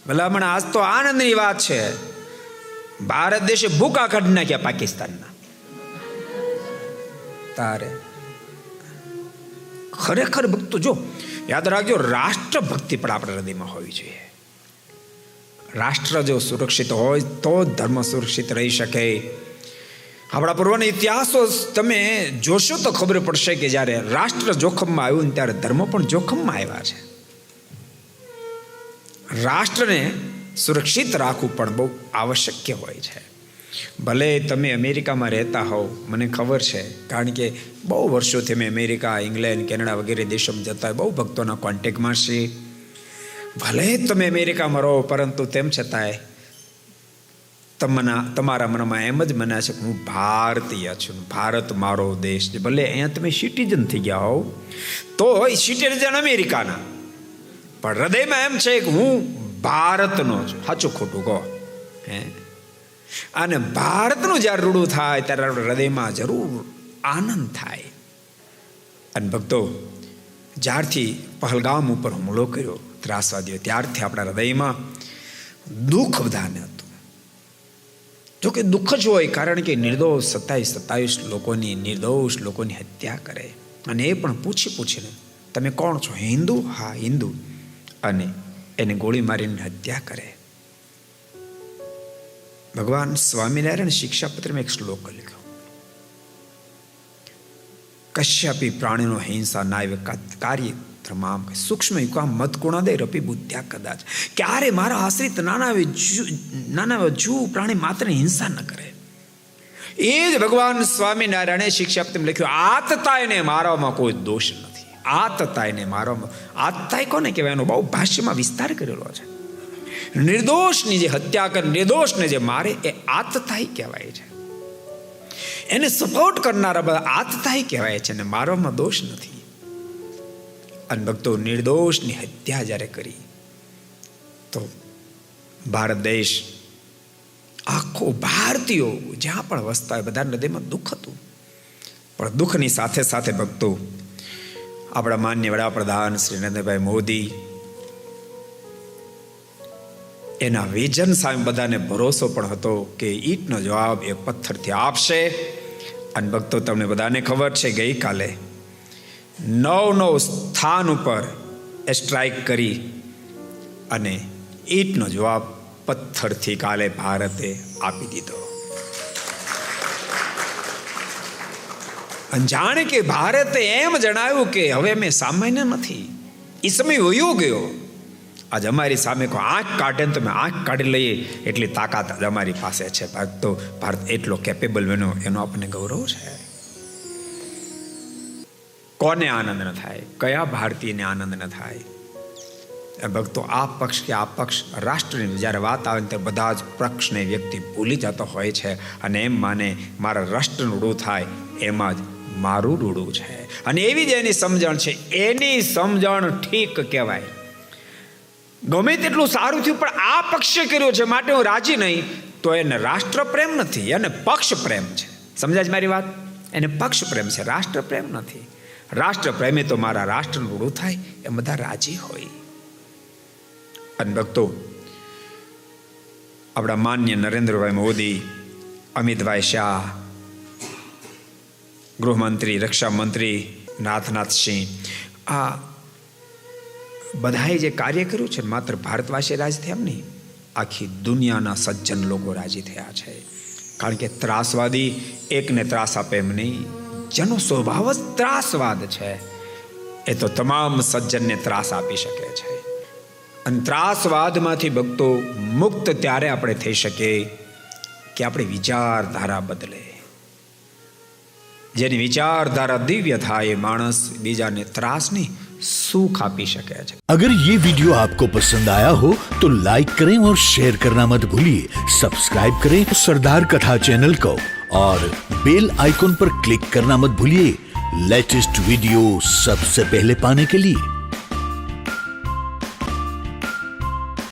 ભલામણ આજ તો આનંદની વાત છે, ભારત દેશે ભૂકા કાઢી નાખ્યા પાકિસ્તાનના. તારે ખરેખર ભક્તો જો યાદ રાખજો, રાષ્ટ્રભક્તિ પણ આપણા હૃદયમાં હોવી જોઈએ. રાષ્ટ્ર જો સુરક્ષિત હોય તો ધર્મ સુરક્ષિત રહી શકે. આપણા પૂર્વના ઇતિહાસો તમે જોશો તો ખબર પડશે કે જ્યારે રાષ્ટ્ર જોખમમાં આવ્યું ને ત્યારે ધર્મ પણ જોખમમાં આવ્યા છે. રાષ્ટ્રને સુરક્ષિત રાખવું પણ બહુ આવશ્યક હોય છે. ભલે તમે અમેરિકામાં રહેતા હોવ, મને ખબર છે, કારણ કે બહુ વર્ષોથી અમે અમેરિકા, ઇંગ્લેન્ડ, કેનેડા વગેરે દેશોમાં જતા હોય, બહુ ભક્તોના કોન્ટેક્ટમાં છીએ. ભલે તમે અમેરિકામાં રહો, પરંતુ તેમ છતાંય તમારા મનમાં એમ જ મનાય છે કે હું ભારતીય છું, ભારત મારો દેશ છે. ભલે અહીંયા તમે સિટીઝન થઈ ગયા હોવ તો સિટીઝન અમેરિકાના, પણ હૃદયમાં એમ છે કે હું ભારતનો છું. સાચું ખોટું કહો હે? અને ભારતનું જ્યારે રૂડું થાય ત્યારે આપણે હૃદયમાં જરૂર આનંદ થાય. અને ભક્તો, જ્યારથી પહલગામ ઉપર હુમલો કર્યો ત્રાસવાદીઓ, ત્યારથી આપણા હૃદયમાં દુઃખ બધાને હતું. જોકે દુઃખ જ હોય, કારણ કે નિર્દોષ 27 લોકોની, નિર્દોષ લોકોની હત્યા કરે, અને એ પણ પૂછીને તમે કોણ છો? હિન્દુ? હા હિન્દુ. અને એને ગોળી મારીને હત્યા કરે. ભગવાન સ્વામિનારાયણ શિક્ષાપત્રમાં એક શ્લોક લખ્યો, કશ્યપી પ્રાણીનો હિંસા નાયવ કાર્ય ધર્મામ સૂક્ષ્મ યુકામ મત ગુણાદય રપી બુદ્ધ્યા કદાચ. ક્યારે મારા આશ્રિત નાના જીવ પ્રાણી માત્ર હિંસા ન કરે. એ જ ભગવાન સ્વામિનારાયણે શિક્ષાપત્રમાં લખ્યું, આતતા એને મારવામાં કોઈ દોષ નથી. આતતા એને મારવામાં, આતતા કોને કહેવાય એનો બહુ ભાષ્યમાં વિસ્તાર કરેલો છે. નિર્દોષની જે હત્યા કરે, નિર્દોષને જે મારે, એ આતતાઈ કહેવાય છે. એને સપોર્ટ કરનારા બધા આતતાઈ કહેવાય છે, અને મારવામાં દોષ નથી. અને ભક્તો, નિર્દોષની હત્યા જ્યારે કરી તો ભારત દેશ, આખો ભારતીયો જ્યાં પણ વસતા હોય બધાના હૃદયમાં દુઃખ હતું. પણ દુઃખની સાથે સાથે ભક્તો, આપણા માન્ય વડાપ્રધાન શ્રી નરેન્દ્રભાઈ મોદી, એના વિઝન સામે બધાને ભરોસો પણ હતો કે ઈંટનો જવાબ એ પથ્થરથી આપશે. અને ભક્તો, તમને બધાને ખબર છે, ગઈકાલે 9 સ્થાન ઉપર સ્ટ્રાઇક કરી અને ઈંટનો જવાબ પથ્થરથી કાલે ભારતે આપી દીધો. અને જાણે કે ભારતે એમ જણાવ્યું કે હવે અમે સામાન્ય નથી, એ સમય વયો ગયો. આજ અમારી સામે કોઈ આંખ કાઢે ને તમે આંખ કાઢી લઈએ એટલી તાકાત આજ અમારી પાસે છે. તો ભારત એટલો કેપેબલ બન્યો, એનો આપણને ગૌરવ છે. કોને આનંદ ન થાય? કયા ભારતીયને આનંદ ન થાય? ભક્તો, આ પક્ષ કે આ પક્ષ, રાષ્ટ્રની જ્યારે વાત આવે ત્યારે બધા જ પક્ષને વ્યક્તિ ભૂલી જતો હોય છે, અને એમ માને મારા રાષ્ટ્રનું રૂડું થાય એમાં જ મારું રૂડું છે. અને એવી જ એની સમજણ છે. એની સમજણ ઠીક કહેવાય. ગમે તેટલું સારું થયું, પણ આ પક્ષે કર્યો છે માટે હું રાજી નહીં, તો એને રાષ્ટ્ર પ્રેમ નથી, એને પક્ષ પ્રેમ છે. સમજાય છે મારી વાત? એને પક્ષ પ્રેમ છે, રાષ્ટ્ર પ્રેમ નથી. રાષ્ટ્ર પ્રેમે તો મારા રાષ્ટ્રનું રૂડું થાય એ બધા રાજી હોય. અને ભક્તો, આપણા માન્ય નરેન્દ્રભાઈ મોદી, અમિતભાઈ શાહ, ગૃહમંત્રી, રક્ષા મંત્રી રાજનાથ સિંહ, આ બધાએ જે કાર્ય કર્યું છે, માત્ર ભારતવાસી રાજી થયા એમ નહીં, આખી દુનિયાના સજ્જન લોકો રાજી થયા છે. કારણ કે ત્રાસવાદી એકને ત્રાસ આપે એમ નહીં, જેનો સ્વભાવ જ ત્રાસવાદ છે, એ તો તમામ સજ્જનને ત્રાસ આપી શકે છે. અને ત્રાસવાદમાંથી ભક્તો મુક્ત ત્યારે આપણે થઈ શકીએ કે આપણી વિચારધારા બદલે. જેની વિચારધારા દિવ્ય થાય, એ માણસ બીજાને ત્રાસ નહીં, सुख आपी सके. अगर ये वीडियो आपको पसंद आया हो तो लाइक करें और शेयर करना मत भूलिए. सब्सक्राइब करें सरदार कथा चैनल को और बेल आइकॉन पर क्लिक करना मत भूलिए लेटेस्ट वीडियो सबसे पहले पाने के लिए.